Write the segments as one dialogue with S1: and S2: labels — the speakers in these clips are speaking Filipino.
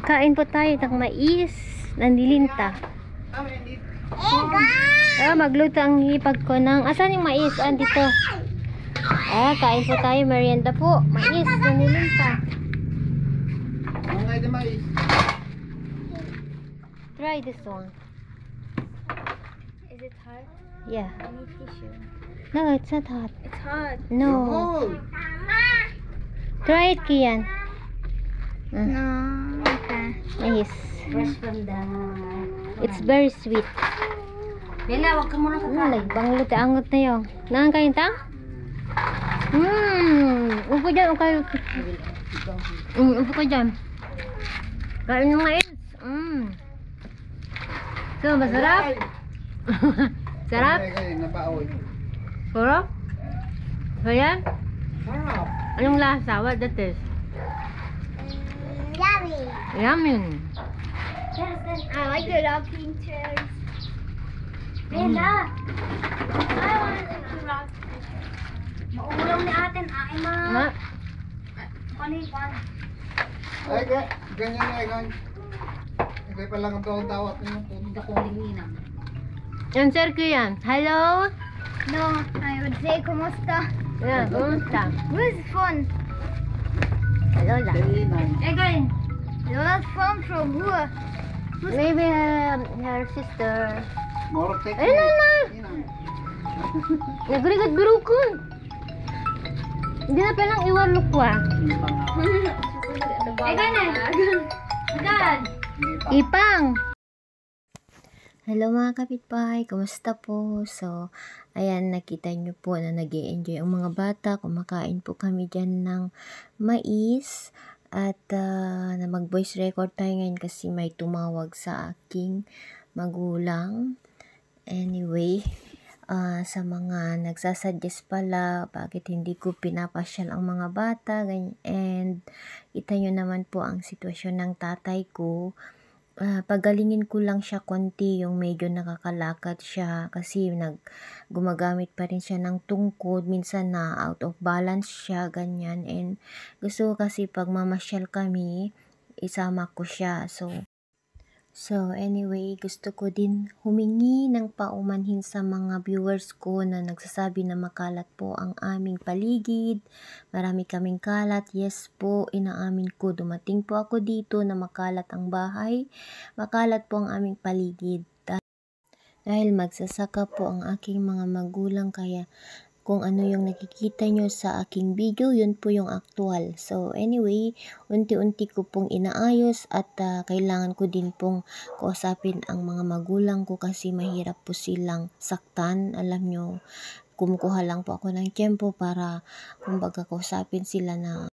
S1: Kain po tayo ng mais ng nilinta. Magluto ang hipag ko ng... Asan yung mais? Dito. Kain po tayo. Merienda po. Mais ng nilinta. Try this one.
S2: Is it hot?
S1: Yeah.
S2: I need tissue.
S1: No, it's not hot.
S2: It's hot.
S1: No. Try it, Kian.
S2: No. Okay.
S1: Mais.
S2: Fresh from the...
S1: It's very sweet.
S2: Bella, wag ka muna kakain.
S1: Nagbanglot angot na yun. Nangan kain tang? Upo dyan. Upo ka dyan. Kain yung mais. So, masarap? Sarap? Sarap? So yan? Anong lasa? What that is?
S2: Yummy.
S1: Yummy.
S2: I like the rocking chairs. Bella, I want to rock. Mauulaw ni atin, ay ma. Panipan.
S3: Ay, ganyan na, ganyan. Hindi pa lang ang tawat niyo. Hindi ko linginang.
S1: Yan, Sir Kian. Hello?
S2: No, I would say, kumusta?
S1: Yeah, kumusta?
S2: Who's phone?
S1: Lola.
S2: Again. Lola's phone from who?
S1: Maybe her sister.
S3: More take.
S1: Ay, Lola! Nagrigat birukon. Hindi na palang iwarlok ko
S2: Again eh. Again.
S1: Ipang! Hello mga kapitbahay, kumusta po? So, ayan, nakita nyo po na nag-e-enjoy ang mga bata. Kumakain po kami dyan ng mais. At na mag-voice record tayo ngayon kasi may tumawag sa aking magulang. Anyway, sa mga nagsasuggest pala, bakit hindi ko pinapasyal ang mga bata. And kita nyo naman po ang sitwasyon ng tatay ko. Pagalingin ko lang siya konti, yung medyo nakakalakad siya kasi gumagamit pa rin siya ng tungkod, minsan na out of balance siya, ganyan. And gusto ko kasi pag mamasyal kami, isama ko siya. So anyway, gusto ko din humingi ng paumanhin sa mga viewers ko na nagsasabi na makalat po ang aming paligid. Marami kaming kalat. Yes po, inaamin ko. Dumating po ako dito na makalat ang bahay. Makalat po ang aming paligid. Dahil magsasaka po ang aking mga magulang, kaya kung ano yung nakikita nyo sa aking video, yun po yung actual. So anyway, unti-unti ko pong inaayos at kailangan ko din pong kausapin ang mga magulang ko kasi mahirap po silang saktan. Alam nyo, kumukuha lang po ako ng tiyempo para kumbaga kausapin sila na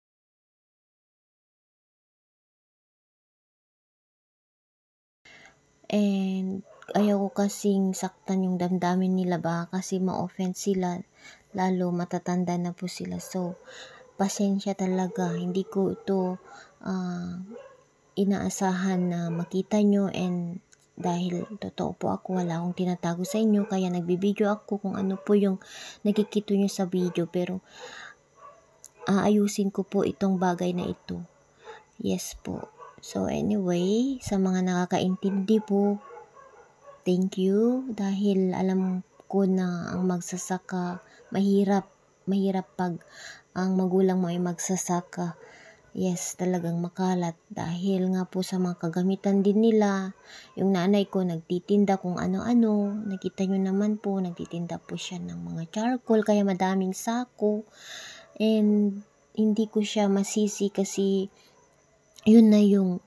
S1: and ayaw ko kasing saktan yung damdamin nila ba kasi ma-offend sila, lalo matatanda na po sila. So pasensya talaga, hindi ko ito inaasahan na makita nyo, and dahil totoo po ako, wala akong tinatago sa inyo, kaya nagbibideo ako kung ano po yung nakikita nyo sa video, pero aayusin ko po itong bagay na ito. Yes po. So anyway, sa mga nakakaintindi po, thank you, dahil alam ko na ang magsasaka mahirap pag ang magulang mo ay magsasaka. Yes, talagang makalat dahil nga po sa mga kagamitan din nila. Yung nanay ko nagtitinda kung ano-ano, nakita nyo naman po, nagtitinda po siya ng mga charcoal, kaya madaming sako. And hindi ko siya masisi kasi yun na yung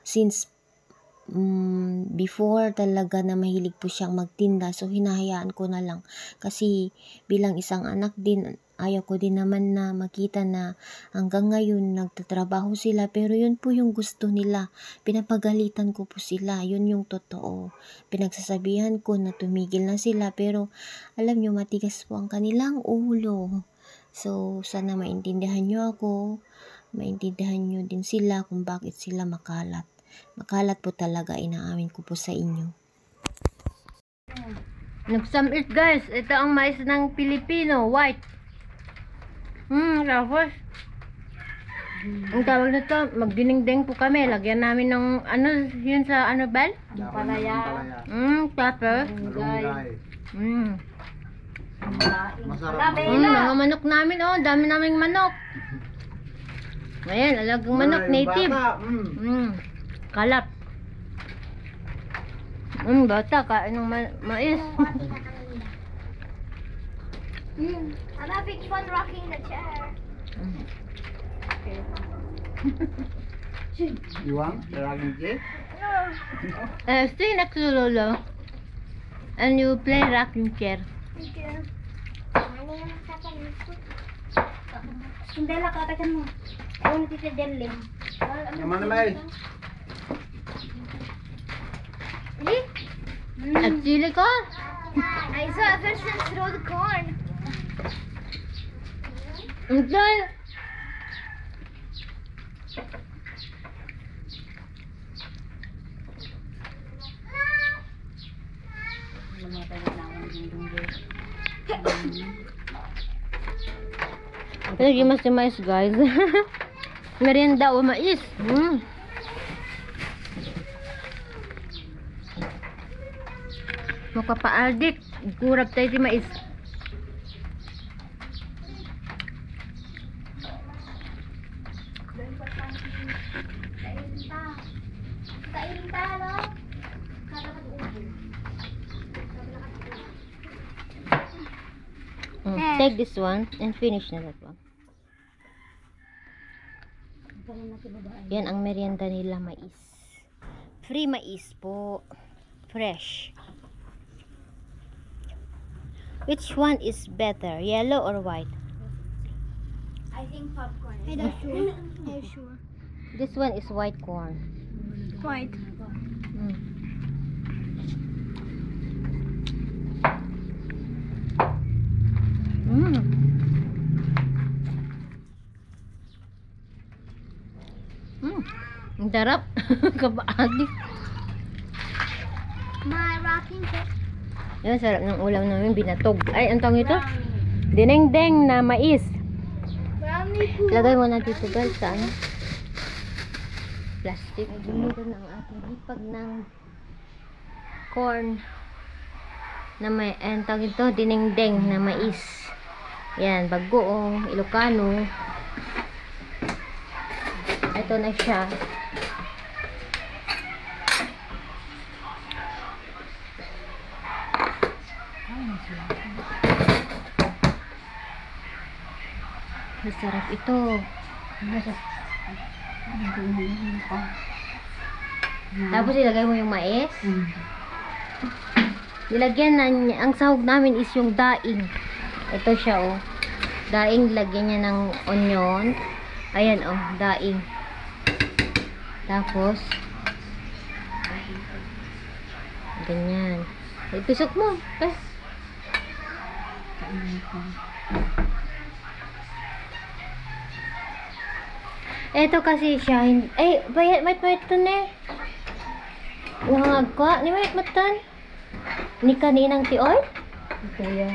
S1: since before talaga na mahilig po siyang magtinda, so hinahayaan ko na lang kasi bilang isang anak din, ayaw ko din naman na makita na hanggang ngayon nagtatrabaho sila, pero yun po yung gusto nila, pinapagalitan ko po sila, yun yung totoo. Pinagsasabihan ko na tumigil na sila, pero alam nyo, matigas po ang kanilang ulo. So sana maintindihan nyo ako, maintindihan nyo din sila kung bakit sila makalat. Makalat po talaga, inaamin ko po sa inyo. Nagsamit guys, ito ang mais ng Pilipino, white. Tapos Ang tawag na to, magdinengdeng po kami. Lagyan namin ng, ano, yun sa, ano, bal?
S2: Palaya.
S1: Tapos.
S3: Malunggay. Masarap.
S1: Mga manok namin, oh. Dami naming manok. Ayan, alagang manok, native. Kalat. Bata, kain ng mais.
S2: I'm having fun rocking the chair.
S3: You want the rocking chair?
S1: Stay next to Lolo. And you play rocking chair.
S2: Thank you. Sundela ka katan mo. Ayaw na tita Delim.
S3: Naman naman.
S1: At chili ko.
S2: I saw a person throw the corn.
S1: Enjoy. Lagi masih mais guys. Merienda o mais. Makapaaldik. Kurap tayo di mais.
S2: Kain pa, no?
S1: Take this one and finish na that one. Yan ang merienda nila, mais. Free mais po. Fresh. Which one is better? Yellow or white?
S2: I think popcorn. Hey, that's sure. Yeah, sure.
S1: This one is white corn.
S2: White.
S1: Ang darap. Kabaadik.
S2: My rocking chair.
S1: Yan, sarap ng ulam namin. Binatog. Ay, ang tawag ito? Dinengdeng na mais.
S2: Brownie po.
S1: Lagay mo na dito guys sa ano? Plastic. Dito na ang ating hipag ng corn na may, ang tawag ito, dinengdeng na mais. Yan, bagoong, Ilocano. Ito na siya. Masarap ito. Tapos ilagay mo yung mais. Nilagyan na niya, ang sahog namin is yung daing. Ito siya oh. Daing, lagyan niya ng onion. Ayan oh, daing. Tapos ganyan. Itusok mo. Ito kasi siya, ay, bayat ito ne. Wangag ko, ni bayat matan. Ni kaninang tioy?
S2: Kuya.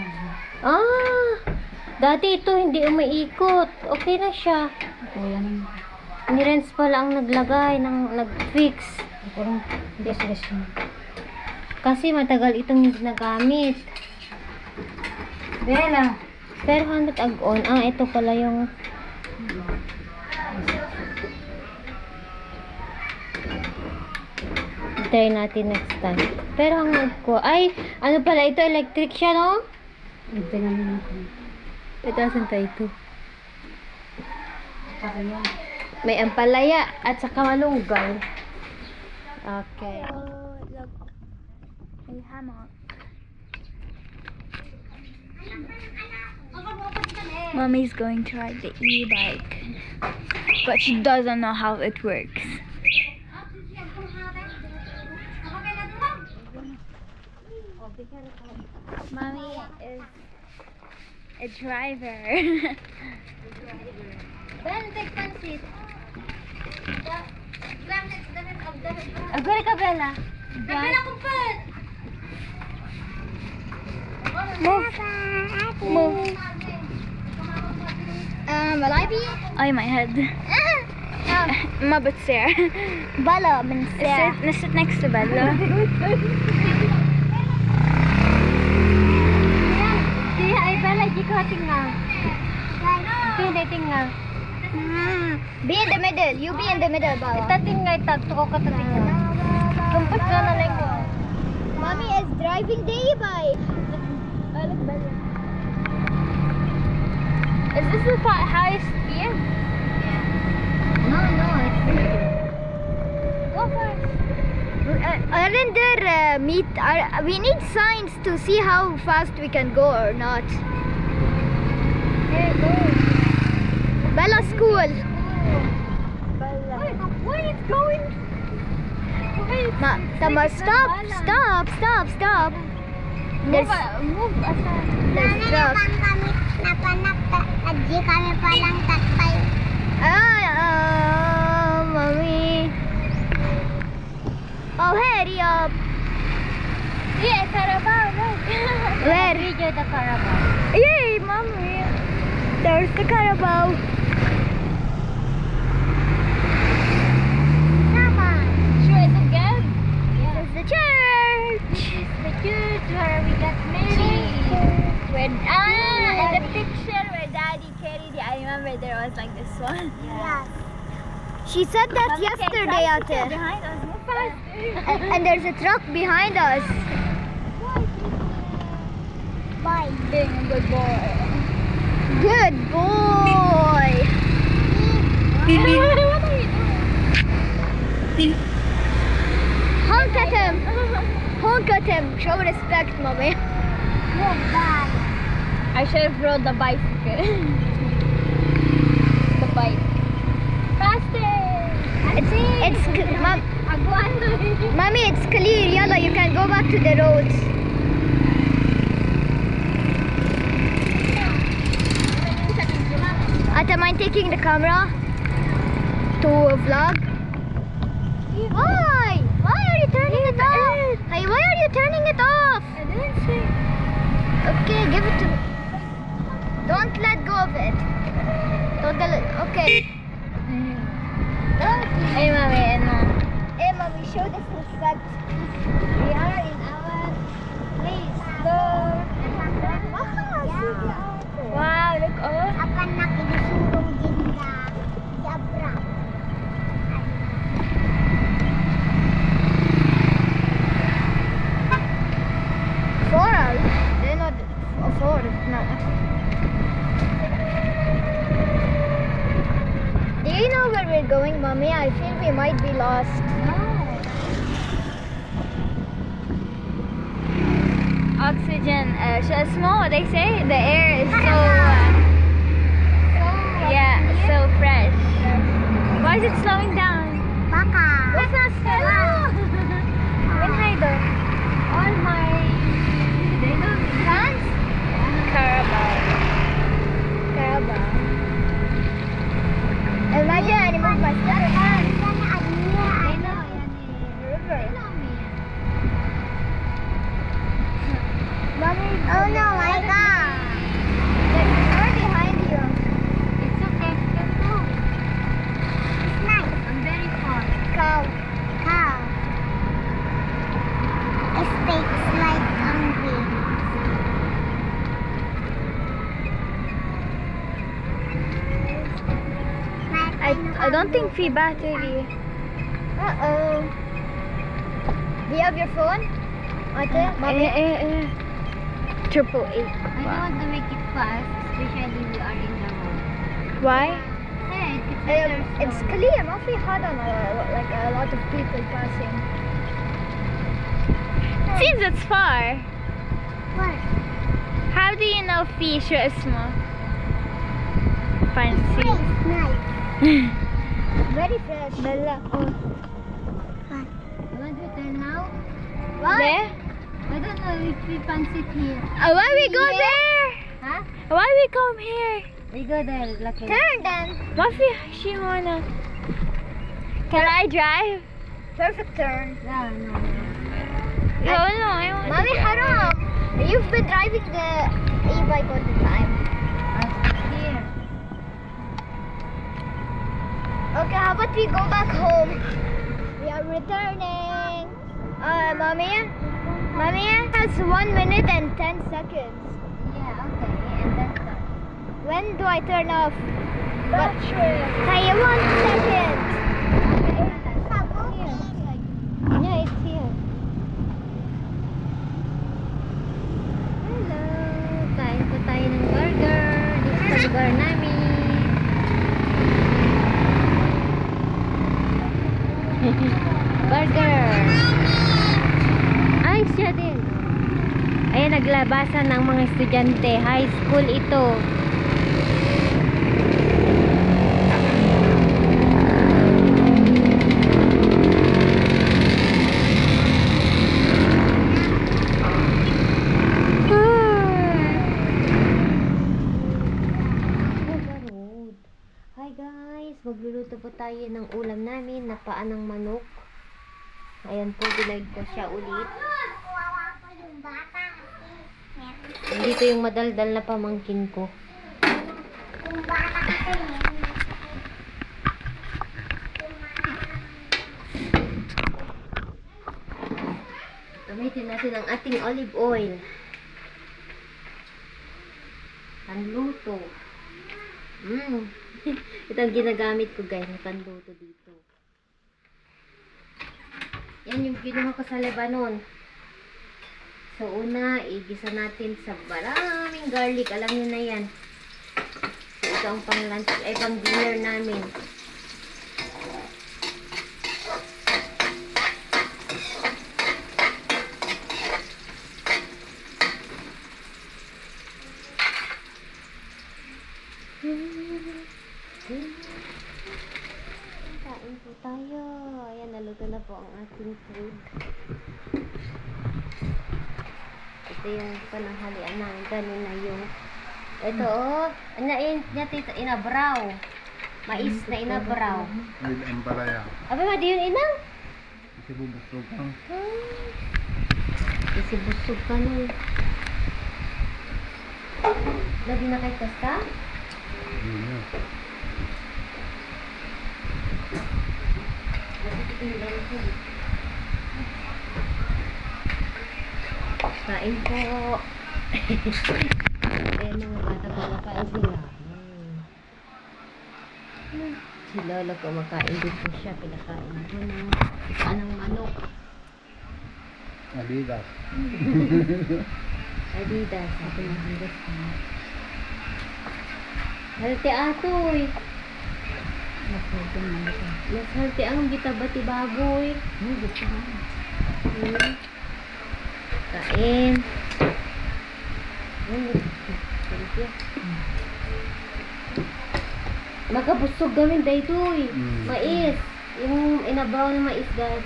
S1: Dati ito hindi umiikot. Okay na siya.
S2: Kuya nang.
S1: Ni Renz pala ang naglagay, nag-fix.
S2: Yes.
S1: Kasi matagal itong hindi nagamit.
S2: Bella.
S1: Pero handat ag-on. Ito pala yung try natin next time. Pero hangad ko. Ay, ano pala ito? Electric siya, no?
S2: Ito namin ako.
S1: Ito, asan tayo ito? May ampalaya at saka malunggay. Okay.
S2: Look. May hammock. Mommy's going to ride the e-bike, but she doesn't know how it works. Mommy is a driver.
S1: Ben, take pansit.
S2: Agora ka, Bella.
S1: Bella, kumpet!
S2: Move. Will I be? Oh, my head. ما بتصير.
S1: بلا بنساع.
S2: نست next to Bella.
S1: Kaya ay Bella, di ka tingnan. Hindi tingnan. Be in the middle. You be in the middle, Bella. Itatingay tatlo ka tatingnan. Tumpot ka na lang ko. Mommy is driving the e-bike. Look, Bella.
S2: Is this the highest speed?
S1: No, it's
S2: Go first.
S1: Aren't there we need signs to see how fast we can go or not.
S2: Here, go.
S1: Bella school.
S2: Bella. Wait, it's going. Wait.
S1: Tama, stop. There's
S2: Move aside.
S1: truck.
S2: kami palang tatay.
S1: Mommy. Oh, hurry up.
S2: Yeah, Carabao, look.
S1: Where?
S2: Video the Carabao.
S1: Yay, Mommy. There's the Carabao.
S2: Sure, is it good?
S1: There's the church.
S2: The church where we got married. When in the picture where Daddy carried it, I remember there was like this one.
S1: Yeah. She said that yesterday out there.
S2: Behind us, move faster.
S1: And there's a truck behind us.
S2: Bye. Being a good boy.
S1: Good boy.
S2: What are you doing?
S1: Honk at him. Honk at him. Show respect, Mommy.
S2: I should have rode the bicycle. The bike. Faster!
S1: Mommy, it's clear. Yalla, you can go back to the roads. Ate, mind taking the camera to vlog? Why? Why are you turning it off? Hey, why are you turning it off?
S2: I didn't see.
S1: Okay, give it to me. Don't let go of it. Don't let it. Okay.
S2: Hey, Mommy, no.
S1: Hey, Mommy, show this respect. We are in our place.
S2: Wow, look, oh.
S1: Akan nakikisurong dinda si Abra. Floral? They're not afford. No. Do you know where we're going, Mommy? I feel we might be lost.
S2: Oxygen, so small, they say. The air is so, yeah, so fresh. Why is it slowing down?
S1: Baka.
S2: It's not slow.
S1: Minhaydo.
S2: All my
S1: Fans?
S2: Carabao.
S1: Carabao. Imagine I remove my stutter. River. Mommy. Oh no, my God. There's a car behind you.
S2: It's okay. Let's go.
S1: It's nice.
S2: I'm very far.
S1: Cow. It takes like hungry.
S2: I don't think we battery.
S1: Uh-oh. Do you have your phone? Ate? Mommy?
S2: 888.
S1: I don't want to make it fast, especially we are in the road.
S2: Why?
S1: It's clear, not very hard on like a lot of people passing.
S2: Seems it's far.
S1: What?
S2: How do you know fish are small? Fancy.
S1: Nice. Very fresh.
S2: Bella. Oh.
S1: You want to turn now?
S2: There?
S1: I don't know if we fancy it here.
S2: Why we go
S1: Yeah.
S2: there?
S1: Huh?
S2: Why we come here?
S1: We go there, luckily. Turn then.
S2: What if she wanna? Can I drive?
S1: Perfect turn. No.
S2: No, I want
S1: Mommy,
S2: to drive.
S1: haram. You've been driving the e-bike all the time. Here. Okay, how about
S2: we go back home. We are returning. Mommy has 1 minute and 10 seconds.
S1: Yeah, okay. And then
S2: When do I turn off? Battery. Kaya 1 second. Yeah, it's here.
S1: hello. Kain po tayo ng burger. Dito sa lugar namin. Burger. Ay, siya din. Ayan, naglabasan ng mga estudyante. High school ito. Hi guys, magluluto po tayo ng ulam namin na paa ng manok. Ayan po, dilag ko siya ulit. Dito yung madaldal na pamangkin ko. Gamitin natin ang ating olive oil. Panluto. Ito ang ginagamit ko guys, na panluto dito. Yan yung kinuha ko sa Lebanon. So una, igisa natin sa maraming garlic. Alam niyo na yan. So ito ang pang lunch, ay pang dinner namin. Kain po tayo. Ayan, naluto na po ang ating food. Ito yung pananghalian namin. Kanina yung ito inabraw. Mais na inabraw.
S3: With embalaya.
S1: Abi ma, di yun inang?
S3: Kasi bubusog ang.
S1: Kasi busog ka nun. Lagi na kay Kasta?
S3: Yun yun.
S1: Kain po. Ayan mga bata po, makain sila. Si Lola ko makain din po siya. Pinakain ko ng anong manok.
S3: Adidas.
S1: Adidas. Ito yung Adidas ko. Halte atoy. Mas halte ang gitabati baboy. Kain. Magkabusog gamin dahito mais. Yung inabraw na mais guys.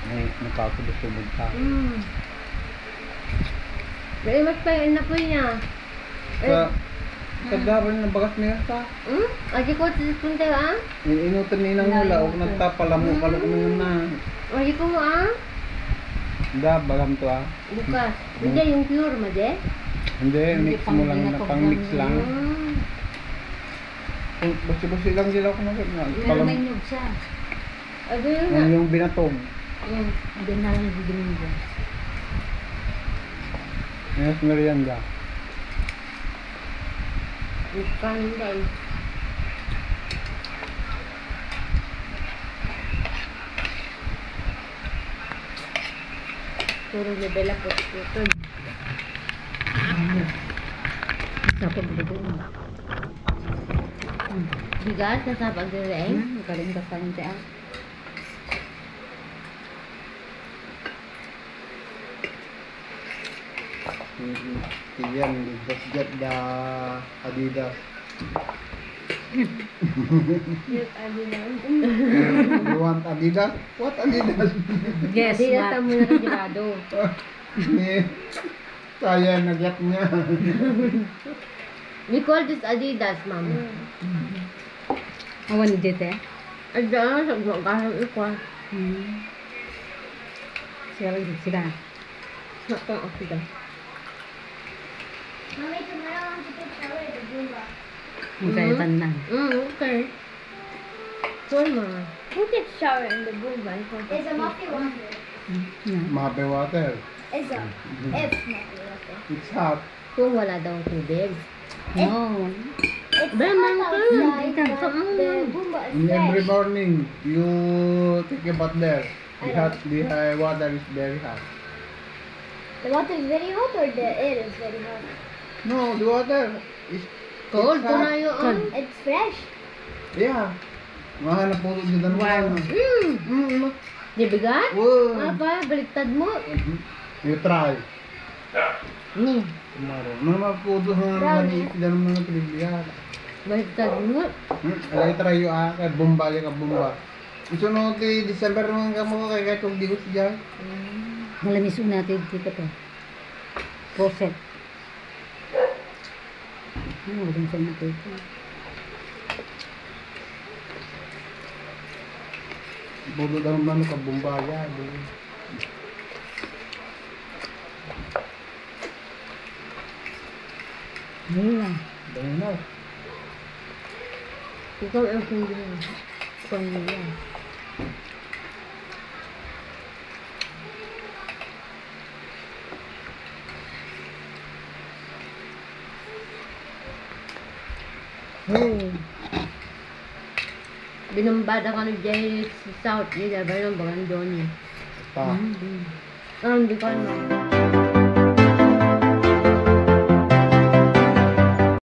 S3: May nakakabusog ka.
S1: Dahil mas pa yung inapoy niya.
S3: Sa gaban ng bagas niya sa.
S1: Aji ko punta ah?
S3: Inutan ni nang hula o nagtapala mo pala ko na.
S1: Aji ko ah?
S3: Da bagam to ah.
S1: Bukas. Hindi yung pure mo de?
S3: Hindi, mix mo lang na pang mix lang. Basi-basi lang sila ko na.
S1: Pero may nyug siya. Ado yun na.
S3: Yung binatog.
S1: Hindi na lang bibinin ko.
S3: Yes, merienda.
S1: Bukan din. Puro nabela po ito.
S4: Sapag dito.
S1: Bigas na sa pagdureng.
S4: Galing ka pa niya.
S3: Yan, just get the Adidas.
S1: Yes, adi na.
S3: You want Adidas? What Adidas?
S4: Yes,
S1: Adi na mo na kajado.
S3: Saya na-get niya.
S1: We call this Adidas, ma'am.
S4: awan dito eh.
S1: Ada sa gawang iko.
S4: Sila lang sila.
S1: Nakong ako da.
S2: Mommy, tomorrow I want to take shower at the Zumba.
S4: Ang kaya tanan.
S1: Okay. Normal.
S2: Who gets shower in the Bumba? It's a muffy water.
S4: Yeah.
S3: Mape water.
S2: It's a muffy water.
S3: It's hot.
S1: Kung wala daw tubig.
S4: No.
S2: It's
S1: Ba,
S2: hot
S1: man,
S2: outside,
S1: ka.
S2: but the Bumba is
S3: In every
S2: fresh.
S3: morning, you take a bath there. The water is very hot.
S2: The water is very hot or the air is very hot?
S3: No, the water is
S1: Cold
S3: it's
S1: ko
S3: hot.
S1: na yun.
S2: It's fresh.
S3: Yeah. Mahanap po dito ng
S4: Warm.
S1: Di bigat?
S3: Wow.
S1: Apa, baliktad mo.
S3: You try.
S1: Ni,
S3: Tomorrow. Mga po doon ng maliit dyan ng mga trivia.
S1: baliktad mo.
S3: Alay try yung kay bomba yung bomba. Iso no ti December naman ka mo kay katong digos dyan.
S4: Malamis natin dito to. Poset. Ano din sa natin ito?
S3: Bodo daw man ka bomba ya.
S4: Wala.
S3: Dahil na.
S1: Ikaw ang hindi mo. Kung yan. Binumbada ka ni Jay sa South. Hindi ba yung bagandon niya?
S3: Pa.
S1: Hindi ko alam.